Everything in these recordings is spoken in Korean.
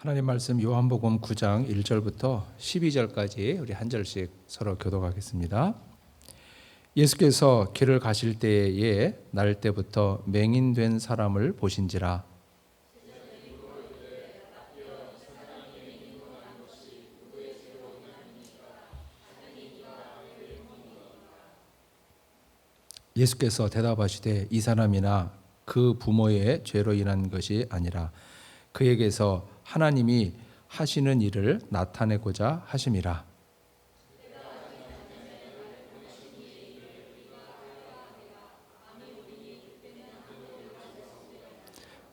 하나님 말씀 요한복음 9장 1절부터 12절까지 우리 한 절씩 서로 교독하겠습니다. 예수께서 길을 가실 때에 날 때부터 맹인된 사람을 보신지라. 예수께서 대답하시되 이 사람이나 그 부모의 죄로 인한 것이 아니라 그에게서 하나님이 하시는 일을 나타내고자 하심이라.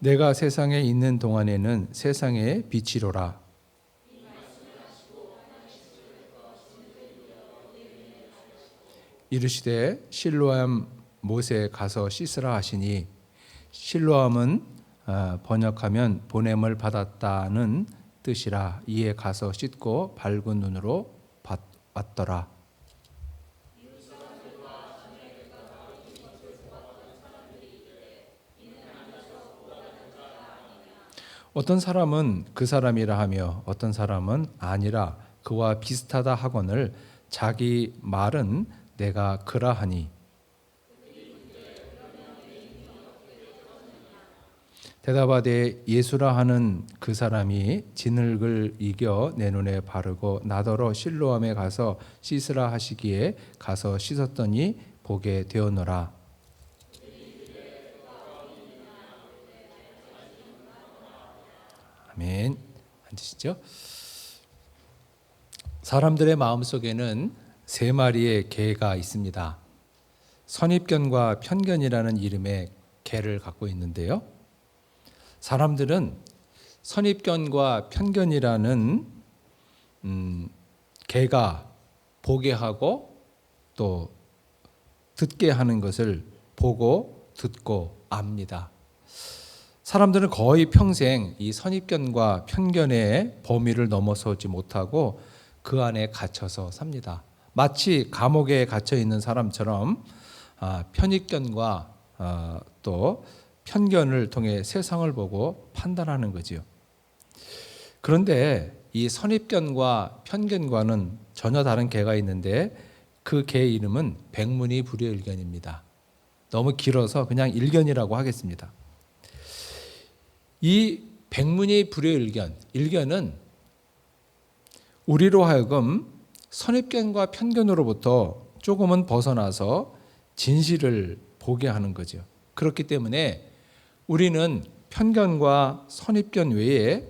내가 세상에 있는 동안에는 세상의 빛이로라. 이르시되 실로암 못에 가서 씻으라 하시니, 실로암은 번역하면 보냄을 받았다는 뜻이라. 이에 가서 씻고 밝은 눈으로 왔더라. 어떤 사람은 그 사람이라 하며 어떤 사람은 아니라 그와 비슷하다 하거늘 자기 말은 내가 그라 하니, 대답하되 예수라 하는 그 사람이 진흙을 이겨 내 눈에 바르고 나더러 실로암에 가서 씻으라 하시기에 가서 씻었더니 보게 되었노라. 아멘. 앉으시죠. 사람들의 마음속에는 세 마리의 개가 있습니다. 선입견과 편견이라는 이름의 개를 갖고 있는데요. 사람들은 선입견과 편견이라는 개가 보게 하고 또 듣게 하는 것을 보고 듣고 압니다. 사람들은 거의 평생 이 선입견과 편견의 범위를 넘어서지 못하고 그 안에 갇혀서 삽니다. 마치 감옥에 갇혀 있는 사람처럼 편입견과 또 편견을 통해 세상을 보고 판단하는 거지요. 그런데 이 선입견과 편견과는 전혀 다른 개가 있는데 그 개 이름은 백문이불여일견입니다. 너무 길어서 그냥 일견이라고 하겠습니다. 이 백문이불여일견, 일견은 우리로 하여금 선입견과 편견으로부터 조금은 벗어나서 진실을 보게 하는 거죠. 그렇기 때문에 우리는 편견과 선입견 외에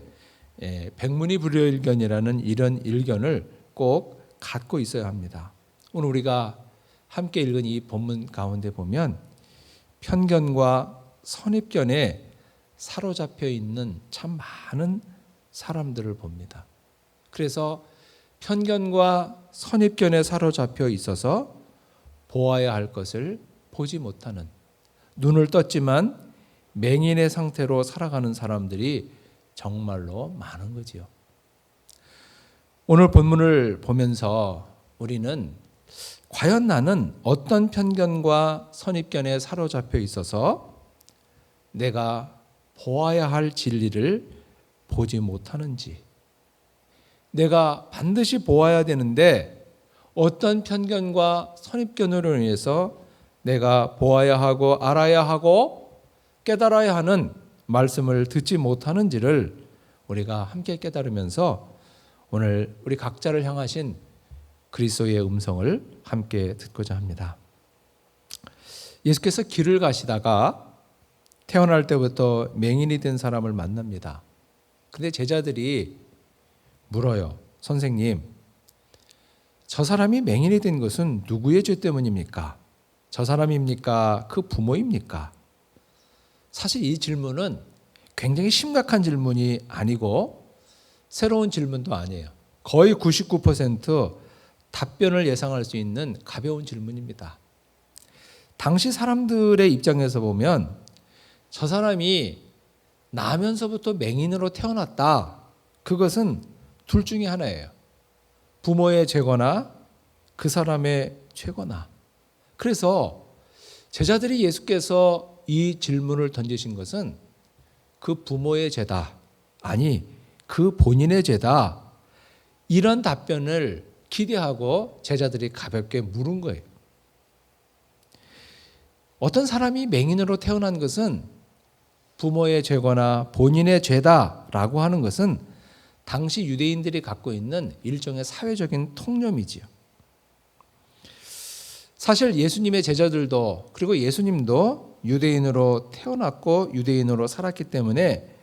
백문이불여일견이라는 이런 일견을 꼭 갖고 있어야 합니다. 오늘 우리가 함께 읽은 이 본문 가운데 보면 편견과 선입견에 사로잡혀 있는 참 많은 사람들을 봅니다. 그래서 편견과 선입견에 사로잡혀 있어서 보아야 할 것을 보지 못하는, 눈을 떴지만 맹인의 상태로 살아가는 사람들이 정말로 많은 거지요. 오늘 본문을 보면서 우리는 과연 나는 어떤 편견과 선입견에 사로잡혀 있어서 내가 보아야 할 진리를 보지 못하는지, 내가 반드시 보아야 되는데 어떤 편견과 선입견으로 인해서 내가 보아야 하고 알아야 하고 깨달아야 하는 말씀을 듣지 못하는지를 우리가 함께 깨달으면서 오늘 우리 각자를 향하신 그리스도의 음성을 함께 듣고자 합니다. 예수께서 길을 가시다가 태어날 때부터 맹인이 된 사람을 만납니다. 근데 제자들이 물어요. 선생님, 저 사람이 맹인이 된 것은 누구의 죄 때문입니까? 저 사람입니까? 그 부모입니까? 사실 이 질문은 굉장히 심각한 질문이 아니고 새로운 질문도 아니에요. 거의 99% 답변을 예상할 수 있는 가벼운 질문입니다. 당시 사람들의 입장에서 보면 저 사람이 나면서부터 맹인으로 태어났다. 그것은 둘 중에 하나예요. 부모의 죄거나 그 사람의 죄거나. 그래서 제자들이 예수께서 이 질문을 던지신 것은 그 부모의 죄다. 아니, 그 본인의 죄다. 이런 답변을 기대하고 제자들이 가볍게 물은 거예요. 어떤 사람이 맹인으로 태어난 것은 부모의 죄거나 본인의 죄다라고 하는 것은 당시 유대인들이 갖고 있는 일종의 사회적인 통념이지요. 사실 예수님의 제자들도 그리고 예수님도 유대인으로 태어났고 유대인으로 살았기 때문에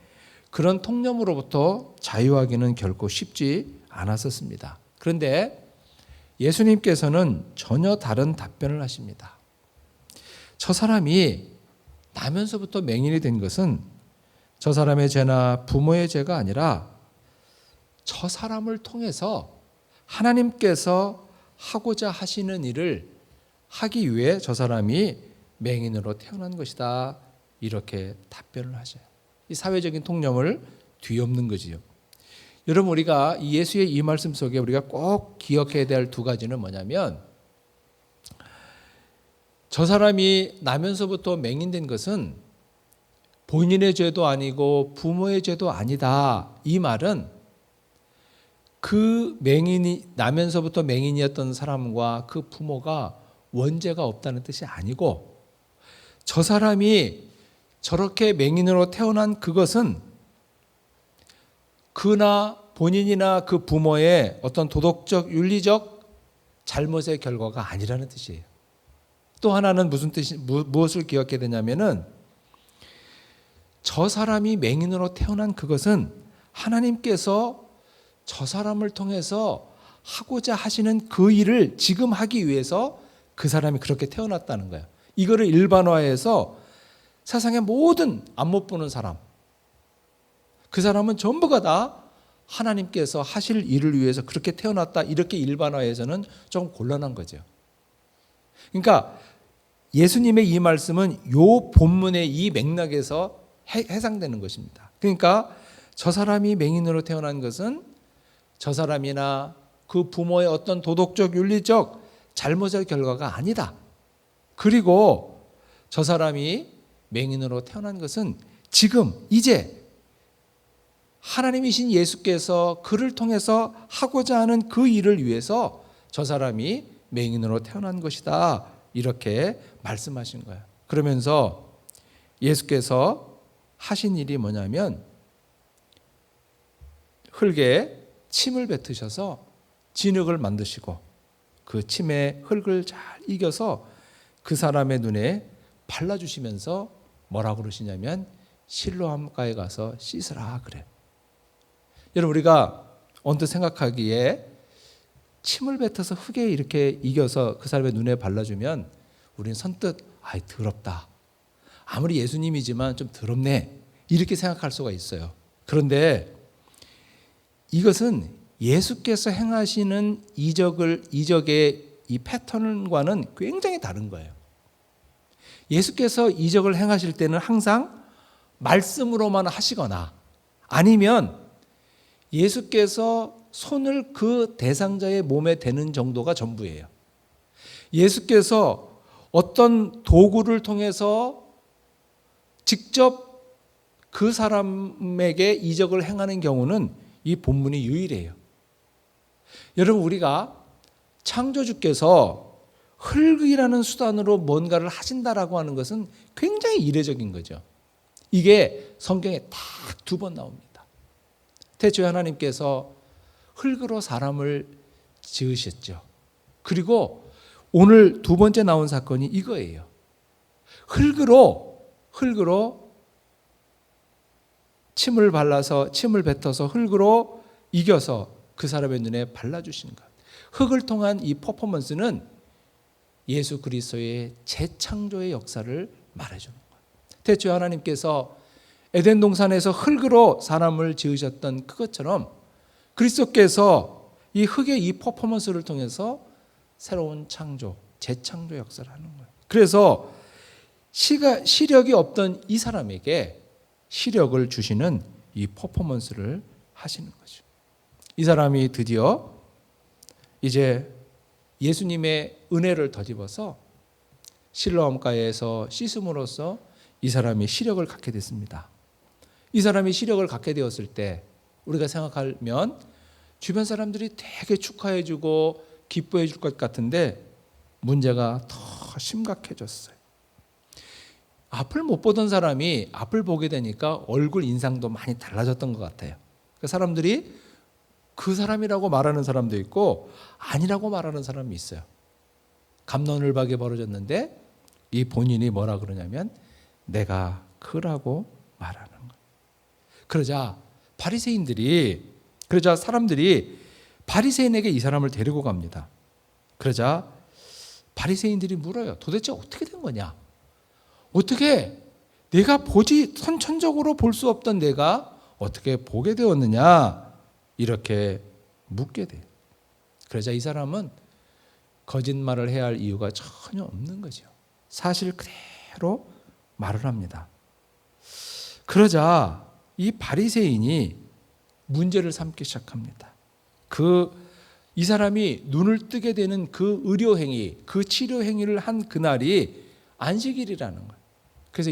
그런 통념으로부터 자유하기는 결코 쉽지 않았었습니다. 그런데 예수님께서는 전혀 다른 답변을 하십니다. 저 사람이 나면서부터 맹인이 된 것은 저 사람의 죄나 부모의 죄가 아니라 저 사람을 통해서 하나님께서 하고자 하시는 일을 하기 위해 저 사람이 맹인으로 태어난 것이다. 이렇게 답변을 하셔요. 이 사회적인 통념을 뒤엎는 거지요. 여러분, 우리가 예수의 이 말씀 속에 우리가 꼭 기억해야 될 두 가지는 뭐냐면, 저 사람이 나면서부터 맹인된 것은 본인의 죄도 아니고 부모의 죄도 아니다. 이 말은 그 맹인이 나면서부터 맹인이었던 사람과 그 부모가 원죄가 없다는 뜻이 아니고, 저 사람이 저렇게 맹인으로 태어난 그것은 그나 본인이나 그 부모의 어떤 도덕적 윤리적 잘못의 결과가 아니라는 뜻이에요. 또 하나는 무엇을 기억해야 되냐면은, 저 사람이 맹인으로 태어난 그것은 하나님께서 저 사람을 통해서 하고자 하시는 그 일을 지금 하기 위해서 그 사람이 그렇게 태어났다는 거예요. 이거를 일반화해서 세상의 모든 안 못 보는 사람, 그 사람은 전부가 다 하나님께서 하실 일을 위해서 그렇게 태어났다, 이렇게 일반화해서는 좀 곤란한 거죠. 그러니까 예수님의 이 말씀은 요 본문의 이 맥락에서 해상되는 것입니다. 그러니까 저 사람이 맹인으로 태어난 것은 저 사람이나 그 부모의 어떤 도덕적 윤리적 잘못의 결과가 아니다. 그리고 저 사람이 맹인으로 태어난 것은 지금 이제 하나님이신 예수께서 그를 통해서 하고자 하는 그 일을 위해서 저 사람이 맹인으로 태어난 것이다. 이렇게 말씀하신 거예요. 그러면서 예수께서 하신 일이 뭐냐면, 흙에 침을 뱉으셔서 진흙을 만드시고 그 침에 흙을 잘 이겨서 그 사람의 눈에 발라주시면서 뭐라고 그러시냐면, 실로암가에 가서 씻으라 그래. 여러분, 우리가 언뜻 생각하기에 침을 뱉어서 흙에 이렇게 이겨서 그 사람의 눈에 발라주면 우리는 선뜻 아이 더럽다, 아무리 예수님이지만 좀 더럽네, 이렇게 생각할 수가 있어요. 그런데 이것은 예수께서 행하시는 이적의 이 패턴과는 굉장히 다른 거예요. 예수께서 이적을 행하실 때는 항상 말씀으로만 하시거나 아니면 예수께서 손을 그 대상자의 몸에 대는 정도가 전부예요. 예수께서 어떤 도구를 통해서 직접 그 사람에게 이적을 행하는 경우는 이 본문이 유일해요. 여러분, 우리가 창조주께서 흙이라는 수단으로 뭔가를 하신다라고 하는 것은 굉장히 이례적인 거죠. 이게 성경에 딱 2번 나옵니다. 태초에 하나님께서 흙으로 사람을 지으셨죠. 그리고 오늘 2번째 나온 사건이 이거예요. 흙으로 침을 뱉어서 흙으로 이겨서 그 사람의 눈에 발라주신 것. 흙을 통한 이 퍼포먼스는 예수 그리스도의 재창조의 역사를 말해주는 거예요. 태초에 하나님께서 에덴 동산에서 흙으로 사람을 지으셨던 그것처럼 그리스도께서 이 흙의 이 퍼포먼스를 통해서 새로운 창조, 재창조 역사를 하는 거예요. 그래서 시력이 없던 이 사람에게 시력을 주시는 이 퍼포먼스를 하시는 거죠. 이 사람이 드디어 이제 예수님의 은혜를 덧입어서 실로암가에서 씻음으로써 이 사람이 시력을 갖게 됐습니다. 이 사람이 시력을 갖게 되었을 때 우리가 생각하면 주변 사람들이 되게 축하해주고 기뻐해줄 것 같은데 문제가 더 심각해졌어요. 앞을 못 보던 사람이 앞을 보게 되니까 얼굴 인상도 많이 달라졌던 것 같아요. 사람들이 그 사람이라고 말하는 사람도 있고 아니라고 말하는 사람이 있어요. 갑론을박이 벌어졌는데 이 본인이 뭐라 그러냐면 내가 그라고 말하는 거예요. 그러자 사람들이 바리새인에게 이 사람을 데리고 갑니다. 그러자 바리새인들이 물어요. 도대체 어떻게 된 거냐? 어떻게 내가 선천적으로 볼 수 없던 내가 어떻게 보게 되었느냐? 이렇게 묻게 돼요. 그러자 이 사람은 거짓말을 해야 할 이유가 전혀 없는 거죠. 사실 그대로 말을 합니다. 그러자 이 바리새인이 문제를 삼기 시작합니다. 이 사람이 눈을 뜨게 되는 그 의료행위, 그 치료행위를 한 그날이 안식일이라는 거예요. 그래서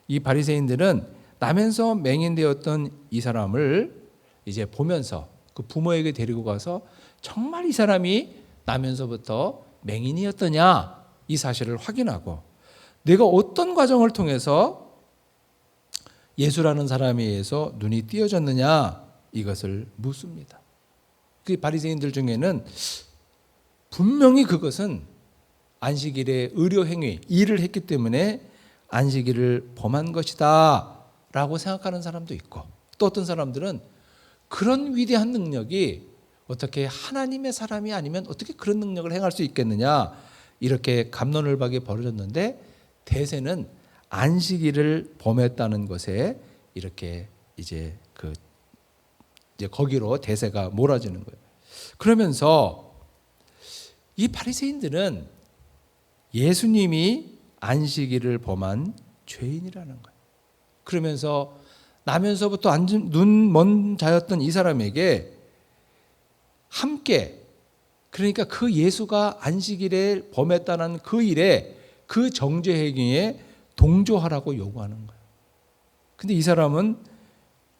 이 바리새인들은 나면서 맹인되었던 이 사람을 이제 보면서 그 부모에게 데리고 가서 정말 이 사람이 나면서부터 맹인이었더냐 이 사실을 확인하고 내가 어떤 과정을 통해서 예수라는 사람에 의해서 눈이 띄어졌느냐 이것을 묻습니다. 그 바리새인들 중에는 분명히 그것은 안식일의 의료행위, 일을 했기 때문에 안식일을 범한 것이다 라고 생각하는 사람도 있고 또 어떤 사람들은 그런 위대한 능력이 어떻게 하나님의 사람이 아니면 어떻게 그런 능력을 행할 수 있겠느냐 이렇게 갑론을박이 벌어졌는데 대세는 안식일을 범했다는 것에 이렇게 이제 거기로 대세가 몰아지는 거예요. 그러면서 이 바리새인들은 예수님이 안식일을 범한 죄인이라는 거예요. 그러면서 나면서부터 눈 먼 자였던 이 사람에게 함께 그러니까 그 예수가 안식일에 범했다는 그 일에 그 정죄 행위에 동조하라고 요구하는 거예요. 근데 이 사람은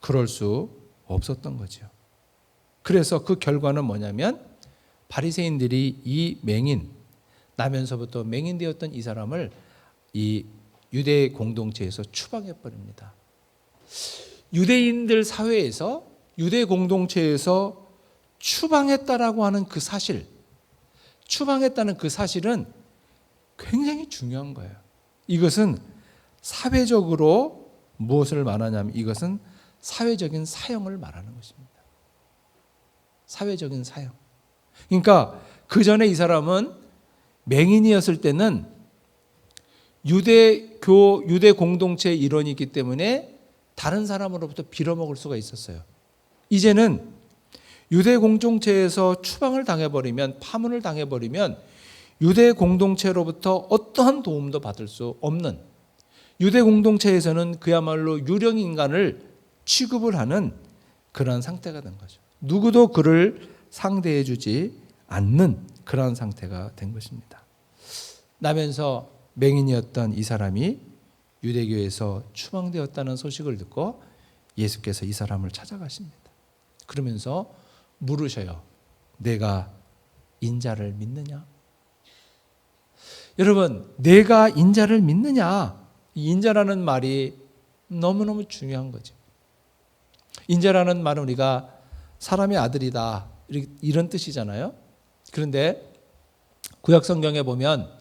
그럴 수 없었던 거죠. 그래서 그 결과는 뭐냐면 바리새인들이 이 나면서부터 맹인되었던 이 사람을 이 유대 공동체에서 추방해 버립니다. 유대인들 사회에서 유대 공동체에서 추방했다라고 하는 그 사실, 추방했다는 그 사실은 굉장히 중요한 거예요. 이것은 사회적으로 무엇을 말하냐면 이것은 사회적인 사형을 말하는 것입니다. 사회적인 사형. 그러니까 그 전에 이 사람은 맹인이었을 때는 유대 공동체의 일원이기 때문에 다른 사람으로부터 빌어먹을 수가 있었어요. 이제는 유대 공동체에서 추방을 당해버리면 파문을 당해버리면 유대 공동체로부터 어떠한 도움도 받을 수 없는 유대 공동체에서는 그야말로 유령 인간을 취급을 하는 그런 상태가 된 거죠. 누구도 그를 상대해 주지 않는 그런 상태가 된 것입니다. 나면서 맹인이었던 이 사람이 유대교에서 추방되었다는 소식을 듣고 예수께서 이 사람을 찾아가십니다. 그러면서 물으셔요. 내가 인자를 믿느냐? 여러분, 내가 인자를 믿느냐? 이 인자라는 말이 너무너무 중요한 거죠. 인자라는 말은 우리가 사람의 아들이다 이런 뜻이잖아요. 그런데 구약 성경에 보면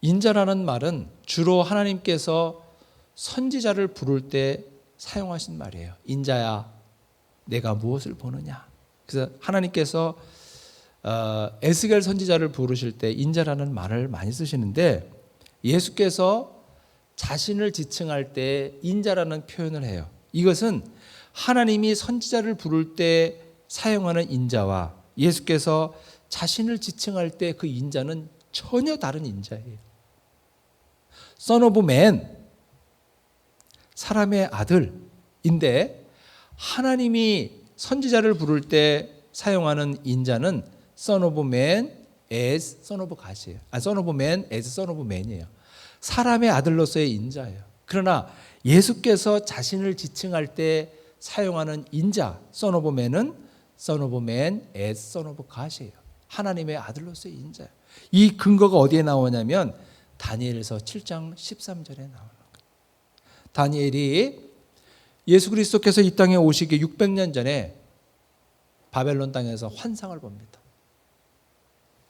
인자라는 말은 주로 하나님께서 선지자를 부를 때 사용하신 말이에요. 인자야, 내가 무엇을 보느냐? 그래서 하나님께서 에스겔 선지자를 부르실 때 인자라는 말을 많이 쓰시는데 예수께서 자신을 지칭할 때 인자라는 표현을 해요. 이것은 하나님이 선지자를 부를 때 사용하는 인자와 예수께서 자신을 지칭할 때 그 인자는 전혀 다른 인자예요. Son of Man, 사람의 아들인데 하나님이 선지자를 부를 때 사용하는 인자는 Son of Man as Son of God이에요. Son of Man as Son of Man이에요. 사람의 아들로서의 인자예요. 그러나 예수께서 자신을 지칭할 때 사용하는 인자, son of man은 son of man as son of God이에요. 하나님의 아들로서의 인자예요. 이 근거가 어디에 나오냐면 다니엘서 7장 13절에 나오는 거예요. 다니엘이 예수 그리스도께서 이 땅에 오시기 600년 전에 바벨론 땅에서 환상을 봅니다.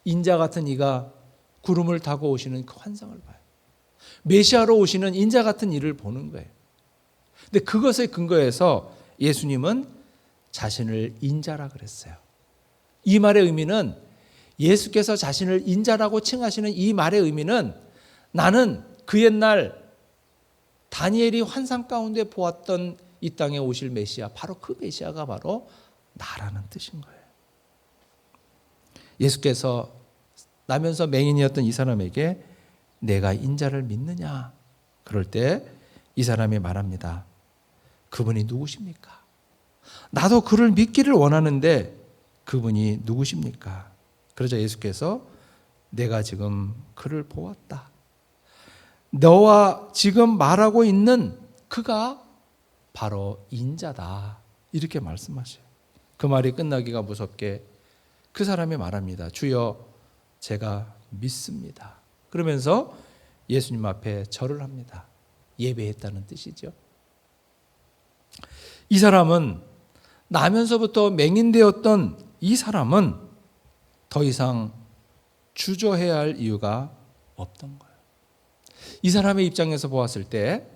인자 같은 이가 구름을 타고 오시는 그 환상을 봐요. 메시아로 오시는 인자 같은 이를 보는 거예요. 근데 그것의 근거에서 예수님은 자신을 인자라 그랬어요. 이 말의 의미는 예수께서 자신을 인자라고 칭하시는 이 말의 의미는 나는 그 옛날 다니엘이 환상 가운데 보았던 이 땅에 오실 메시아, 바로 그 메시아가 바로 나라는 뜻인 거예요. 예수께서 나면서 맹인이었던 이 사람에게 내가 인자를 믿느냐? 그럴 때 이 사람이 말합니다. 그분이 누구십니까? 나도 그를 믿기를 원하는데 그분이 누구십니까? 그러자 예수께서 내가 지금 그를 보았다. 너와 지금 말하고 있는 그가 바로 인자다. 이렇게 말씀하셔요. 그 말이 끝나기가 무섭게 그 사람이 말합니다. 주여, 제가 믿습니다. 그러면서 예수님 앞에 절을 합니다. 예배했다는 뜻이죠. 이 사람은 나면서부터 맹인되었던 이 사람은 더 이상 주저해야 할 이유가 없던 거예요. 이 사람의 입장에서 보았을 때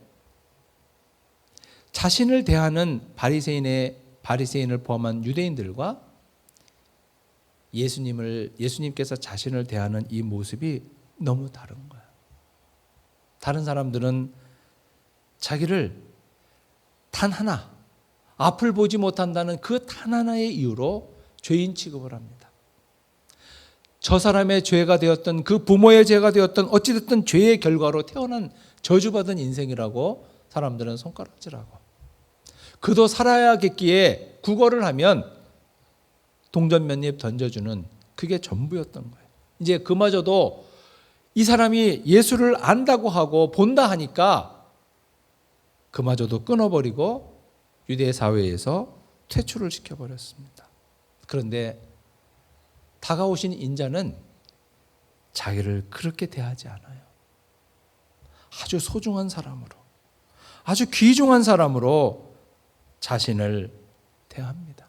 자신을 대하는 바리새인을 포함한 유대인들과 예수님께서 자신을 대하는 이 모습이 너무 다른 거예요. 다른 사람들은 자기를 단 하나, 앞을 보지 못한다는 그 단 하나의 이유로 죄인 취급을 합니다. 저 사람의 죄가 되었던, 그 부모의 죄가 되었던, 어찌됐든 죄의 결과로 태어난 저주받은 인생이라고 사람들은 손가락질하고, 그도 살아야겠기에 구걸을 하면 동전 몇 입 던져주는, 그게 전부였던 거예요. 이제 그마저도 이 사람이 예수를 안다고 하고 본다 하니까 그마저도 끊어버리고 유대 사회에서 퇴출을 시켜버렸습니다. 그런데 다가오신 인자는 자기를 그렇게 대하지 않아요. 아주 소중한 사람으로, 아주 귀중한 사람으로 자신을 대합니다.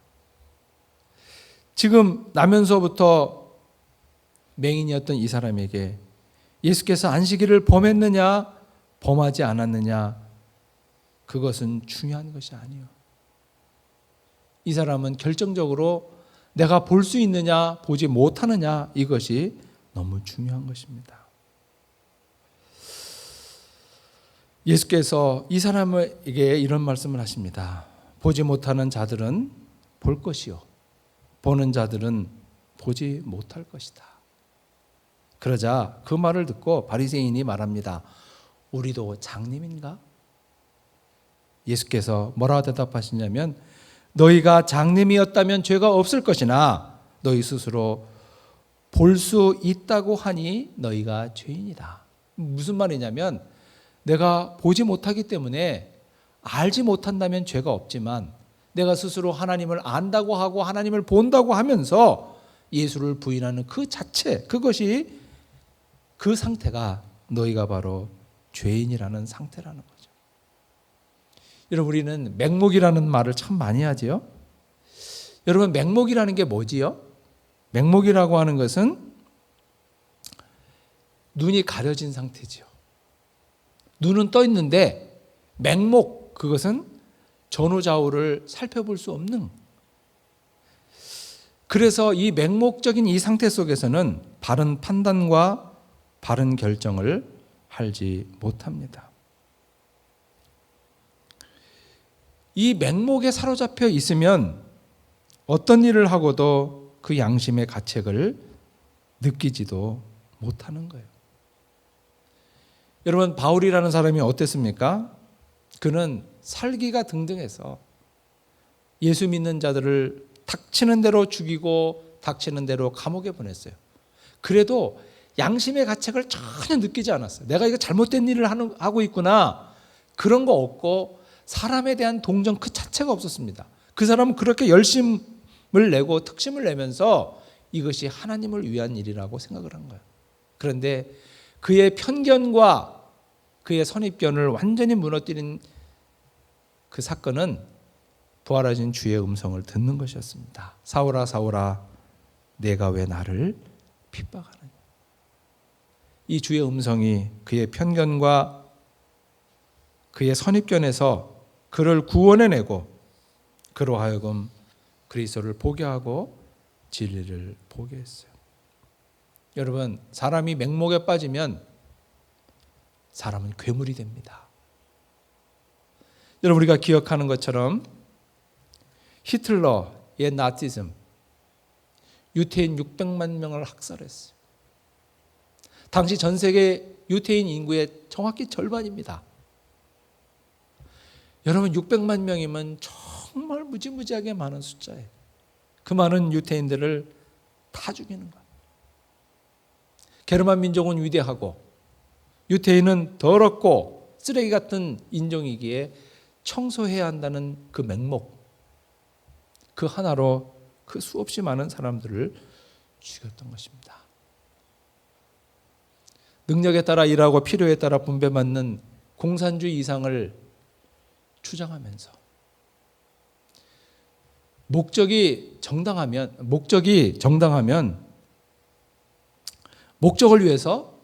지금 나면서부터 맹인이었던 이 사람에게 예수께서 안식일을 범했느냐 범하지 않았느냐, 그것은 중요한 것이 아니에요. 이 사람은 결정적으로 내가 볼 수 있느냐 보지 못하느냐, 이것이 너무 중요한 것입니다. 예수께서 이 사람에게 이런 말씀을 하십니다. 보지 못하는 자들은 볼 것이요, 보는 자들은 보지 못할 것이다. 그러자 그 말을 듣고 바리새인이 말합니다. 우리도 장님인가? 예수께서 뭐라고 대답하시냐면 너희가 장님이었다면 죄가 없을 것이나 너희 스스로 볼 수 있다고 하니 너희가 죄인이다. 무슨 말이냐면 내가 보지 못하기 때문에 알지 못한다면 죄가 없지만 내가 스스로 하나님을 안다고 하고 하나님을 본다고 하면서 예수를 부인하는 그 자체, 그것이, 그 상태가 너희가 바로 죄인이라는 상태라는 거죠. 여러분, 우리는 맹목이라는 말을 참 많이 하지요. 여러분, 맹목이라는 게 뭐지요? 맹목이라고 하는 것은 눈이 가려진 상태지요. 눈은 떠 있는데 맹목, 그것은 전후좌우를 살펴볼 수 없는, 그래서 이 맹목적인 이 상태 속에서는 바른 판단과 바른 결정을 하지 못합니다. 이 맹목에 사로잡혀 있으면 어떤 일을 하고도 그 양심의 가책을 느끼지도 못하는 거예요. 여러분, 바울이라는 사람이 어땠습니까? 그는 살기가 등등해서 예수 믿는 자들을 닥치는 대로 죽이고 닥치는 대로 감옥에 보냈어요. 그래도 양심의 가책을 전혀 느끼지 않았어요. 내가 이거 잘못된 일을 하고 있구나, 그런 거 없고 사람에 대한 동정 그 자체가 없었습니다. 그 사람은 그렇게 열심을 내고 특심을 내면서 이것이 하나님을 위한 일이라고 생각을 한 거예요. 그런데 그의 편견과 그의 선입견을 완전히 무너뜨린 그 사건은 부활하신 주의 음성을 듣는 것이었습니다. 사울아 사울아 내가 왜 나를 핍박하느냐. 이 주의 음성이 그의 편견과 그의 선입견에서 그를 구원해내고 그로 하여금 그리스도를 보게 하고 진리를 보게 했어요. 여러분, 사람이 맹목에 빠지면 사람은 괴물이 됩니다. 여러분, 우리가 기억하는 것처럼 히틀러의 나치즘, 유태인 600만 명을 학살했어요. 당시 전 세계 유태인 인구의 정확히 절반입니다. 여러분, 600만 명이면 정말 무지무지하게 많은 숫자예요. 그 많은 유태인들을 다 죽이는 거예요. 게르만 민족은 위대하고 유태인은 더럽고 쓰레기 같은 인종이기에 청소해야 한다는 그 맹목, 그 하나로 그 수없이 많은 사람들을 죽였던 것입니다. 능력에 따라 일하고 필요에 따라 분배받는 공산주의 이상을 주장하면서 목적이 정당하면 목적을 위해서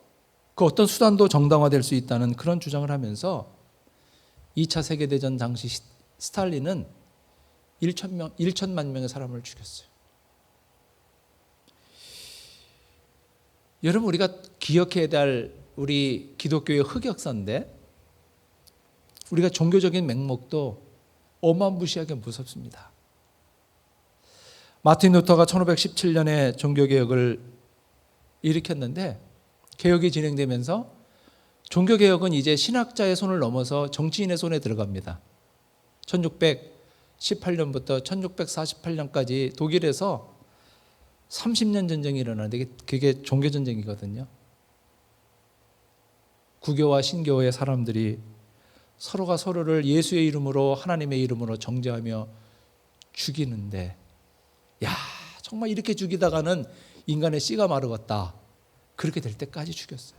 그 어떤 수단도 정당화될 수 있다는 그런 주장을 하면서 2차 세계대전 당시 스탈린은 1천만 명의 사람을 죽였어요. 여러분, 우리가 기억해야 될 우리 기독교의 흑역사인데 우리가 종교적인 맹목도 어마무시하게 무섭습니다. 마틴 루터가 1517년에 종교개혁을 일으켰는데 개혁이 진행되면서 종교개혁은 이제 신학자의 손을 넘어서 정치인의 손에 들어갑니다. 1618년부터 1648년까지 독일에서 30년 전쟁이 일어나는데 그게 종교전쟁이거든요. 구교와 신교의 사람들이 서로가 서로를 예수의 이름으로 하나님의 이름으로 정죄하며 죽이는데 야, 정말 이렇게 죽이다가는 인간의 씨가 마르겠다. 그렇게 될 때까지 죽였어요.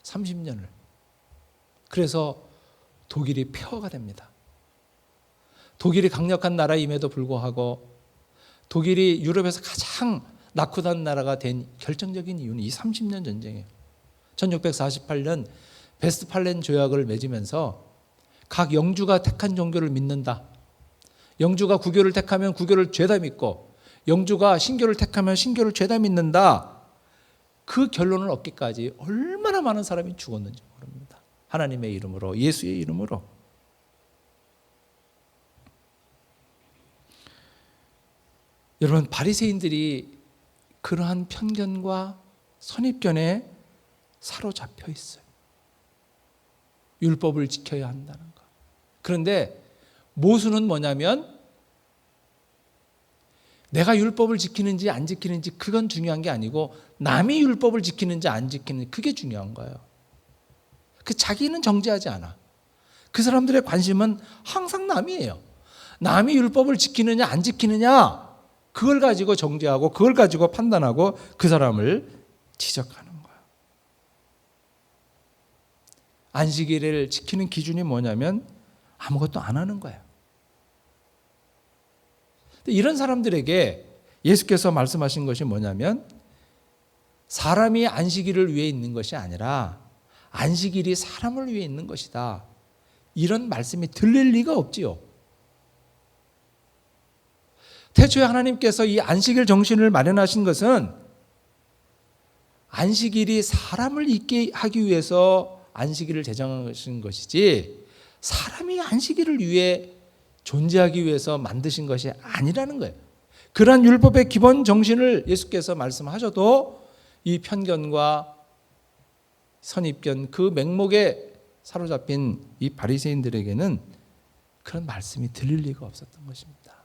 30년을. 그래서 독일이 폐허가 됩니다. 독일이 강력한 나라임에도 불구하고 독일이 유럽에서 가장 낙후된 나라가 된 결정적인 이유는 이 30년 전쟁이에요. 1648년 베스트팔렌 조약을 맺으면서 각 영주가 택한 종교를 믿는다. 영주가 구교를 택하면 구교를 죄다 믿고 영주가 신교를 택하면 신교를 죄다 믿는다. 그 결론을 얻기까지 얼마나 많은 사람이 죽었는지 모릅니다. 하나님의 이름으로, 예수의 이름으로. 여러분, 바리새인들이 그러한 편견과 선입견에 사로잡혀 있어요. 율법을 지켜야 한다는 것. 그런데 모순은 뭐냐면 내가 율법을 지키는지 안 지키는지 그건 중요한 게 아니고 남이 율법을 지키는지 안 지키는지 그게 중요한 거예요. 그 자기는 정죄하지 않아. 그 사람들의 관심은 항상 남이에요. 남이 율법을 지키느냐 안 지키느냐 그걸 가지고 정죄하고 그걸 가지고 판단하고 그 사람을 지적하는 거예요. 안식일을 지키는 기준이 뭐냐면 아무것도 안 하는 거예요. 이런 사람들에게 예수께서 말씀하신 것이 뭐냐면 사람이 안식일을 위해 있는 것이 아니라 안식일이 사람을 위해 있는 것이다. 이런 말씀이 들릴 리가 없지요. 태초에 하나님께서 이 안식일 정신을 마련하신 것은 안식일이 사람을 있게 하기 위해서 안식일을 제정하신 것이지 사람이 안식일을 위해 존재하기 위해서 만드신 것이 아니라는 거예요. 그러한 율법의 기본 정신을 예수께서 말씀하셔도 이 편견과 선입견 그 맹목에 사로잡힌 이 바리새인들에게는 그런 말씀이 들릴 리가 없었던 것입니다.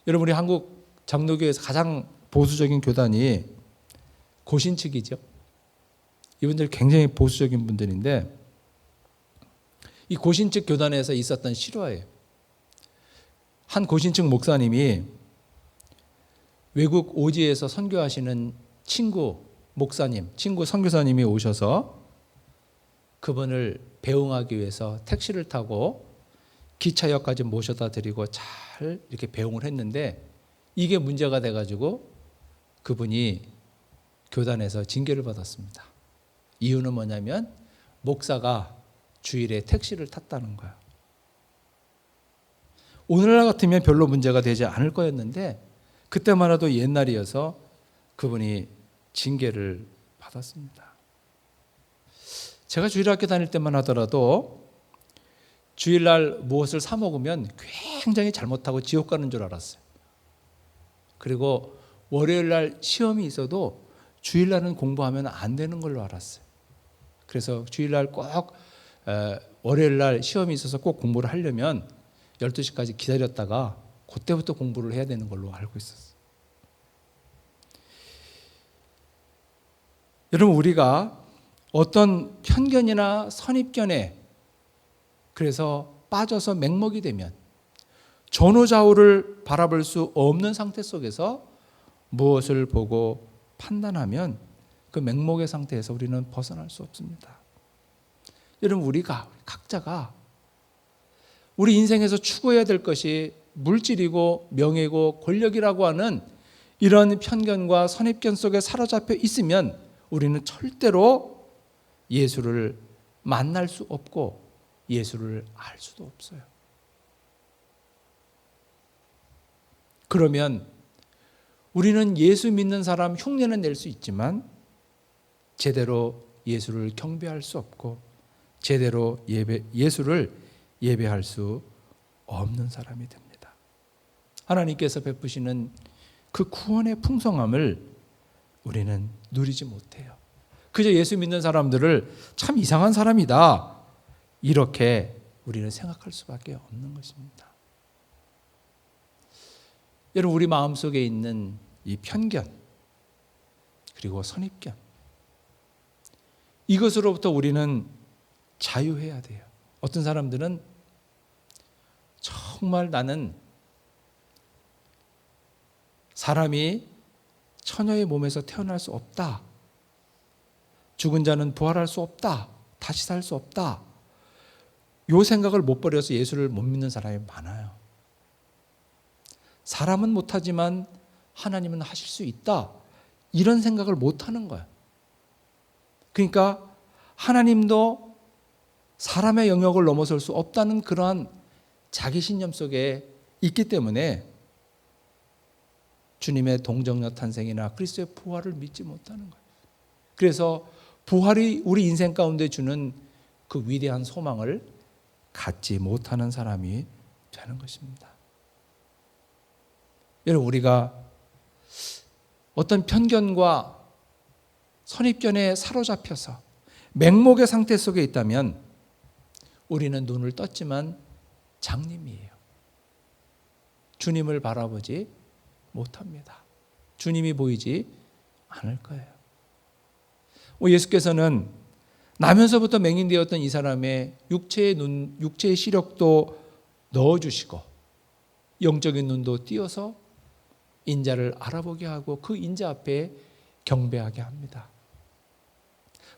여러분, 우리 한국 장로교에서 가장 보수적인 교단이 고신측이죠. 이분들 굉장히 보수적인 분들인데 이 고신측 교단에서 있었던 실화예요. 한 고신측 목사님이 외국 오지에서 선교하시는 친구 목사님, 친구 선교사님이 오셔서 그분을 배웅하기 위해서 택시를 타고 기차역까지 모셔다 드리고 잘 이렇게 배웅을 했는데 이게 문제가 돼가지고 그분이 교단에서 징계를 받았습니다. 이유는 뭐냐면 목사가 주일에 택시를 탔다는 거예요. 오늘날 같으면 별로 문제가 되지 않을 거였는데 그때만 해도 옛날이어서 그분이 징계를 받았습니다. 제가 주일학교 다닐 때만 하더라도 주일날 무엇을 사 먹으면 굉장히 잘못하고 지옥 가는 줄 알았어요. 그리고 월요일날 시험이 있어도 주일날은 공부하면 안 되는 걸로 알았어요. 그래서 주일날 꼭 월요일날 시험이 있어서 꼭 공부를 하려면 12시까지 기다렸다가 그때부터 공부를 해야 되는 걸로 알고 있었어요. 여러분, 우리가 어떤 편견이나 선입견에 그래서 빠져서 맹목이 되면 전후좌우를 바라볼 수 없는 상태 속에서 무엇을 보고 판단하면 그 맹목의 상태에서 우리는 벗어날 수 없습니다. 여러분, 우리가 각자가 우리 인생에서 추구해야 될 것이 물질이고 명예고 권력이라고 하는 이런 편견과 선입견 속에 사로잡혀 있으면 우리는 절대로 예수를 만날 수 없고 예수를 알 수도 없어요. 그러면 우리는 예수 믿는 사람 흉내는 낼 수 있지만 제대로 예수를 경배할 수 없고 제대로 예수를 예배할 수 없는 사람이 됩니다. 하나님께서 베푸시는 그 구원의 풍성함을 우리는 누리지 못해요. 그저 예수 믿는 사람들을 참 이상한 사람이다 이렇게 우리는 생각할 수밖에 없는 것입니다. 여러분, 우리 마음속에 있는 이 편견 그리고 선입견 이것으로부터 우리는 자유해야 돼요. 어떤 사람들은 정말 나는 사람이 처녀의 몸에서 태어날 수 없다. 죽은 자는 부활할 수 없다. 다시 살 수 없다. 이 생각을 못 버려서 예수를 못 믿는 사람이 많아요. 사람은 못하지만 하나님은 하실 수 있다. 이런 생각을 못하는 거예요. 그러니까 하나님도 사람의 영역을 넘어설 수 없다는 그러한 자기 신념 속에 있기 때문에 주님의 동정녀 탄생이나 그리스도의 부활을 믿지 못하는 거예요. 그래서 부활이 우리 인생 가운데 주는 그 위대한 소망을 갖지 못하는 사람이 되는 것입니다. 여러분, 우리가 어떤 편견과 선입견에 사로잡혀서 맹목의 상태 속에 있다면 우리는 눈을 떴지만 장님이에요. 주님을 바라보지 못합니다. 주님이 보이지 않을 거예요. 예수께서는 나면서부터 맹인되었던 이 사람의 육체의 시력도 넣어주시고 영적인 눈도 띄어서 인자를 알아보게 하고 그 인자 앞에 경배하게 합니다.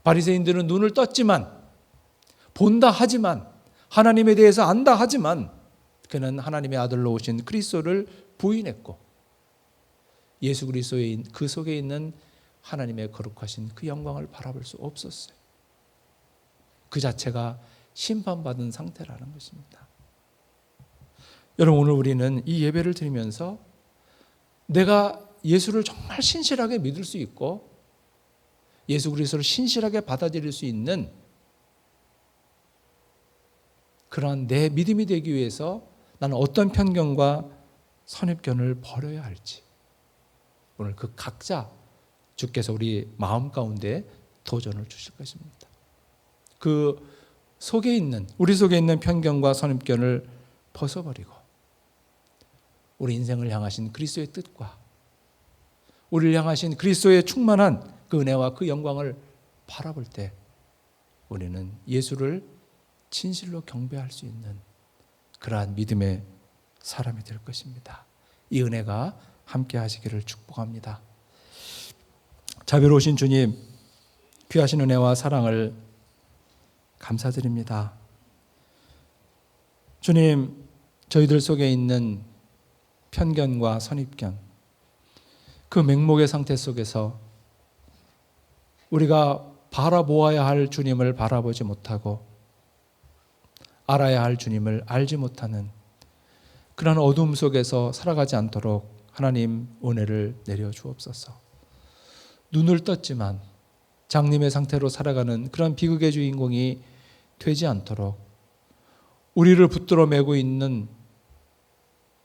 바리새인들은 눈을 떴지만 본다 하지만 하나님에 대해서 안다 하지만 그는 하나님의 아들로 오신 그리스도를 부인했고 예수 그리스도의 그 속에 있는 하나님의 거룩하신 그 영광을 바라볼 수 없었어요. 그 자체가 심판받은 상태라는 것입니다. 여러분, 오늘 우리는 이 예배를 드리면서 내가 예수를 정말 신실하게 믿을 수 있고 예수 그리스도를 신실하게 받아들일 수 있는 그러한 내 믿음이 되기 위해서 나는 어떤 편견과 선입견을 버려야 할지 오늘 그 각자 주께서 우리 마음 가운데 도전을 주실 것입니다. 그 속에 있는 우리 속에 있는 편견과 선입견을 벗어버리고 우리 인생을 향하신 그리스도의 뜻과 우리를 향하신 그리스도의 충만한 그 은혜와 그 영광을 바라볼 때 우리는 예수를 진실로 경배할 수 있는 그러한 믿음의 사람이 될 것입니다. 이 은혜가 함께 하시기를 축복합니다. 자비로우신 주님, 귀하신 은혜와 사랑을 감사드립니다. 주님, 저희들 속에 있는 편견과 선입견, 그 맹목의 상태 속에서 우리가 바라보아야 할 주님을 바라보지 못하고 알아야 할 주님을 알지 못하는 그런 어둠 속에서 살아가지 않도록 하나님 은혜를 내려 주옵소서. 눈을 떴지만 장님의 상태로 살아가는 그런 비극의 주인공이 되지 않도록 우리를 붙들어 매고 있는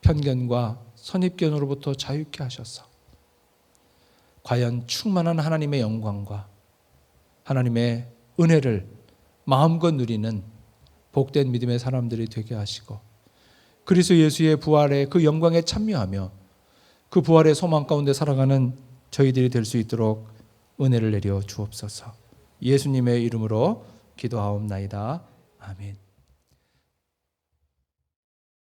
편견과 선입견으로부터 자유케 하셔서 과연 충만한 하나님의 영광과 하나님의 은혜를 마음껏 누리는 복된 믿음의 사람들이 되게 하시고 그리스도 예수의 부활에 그 영광에 참여하며 그 부활의 소망 가운데 살아가는 저희들이 될 수 있도록 은혜를 내려 주옵소서. 예수님의 이름으로 기도하옵나이다. 아멘.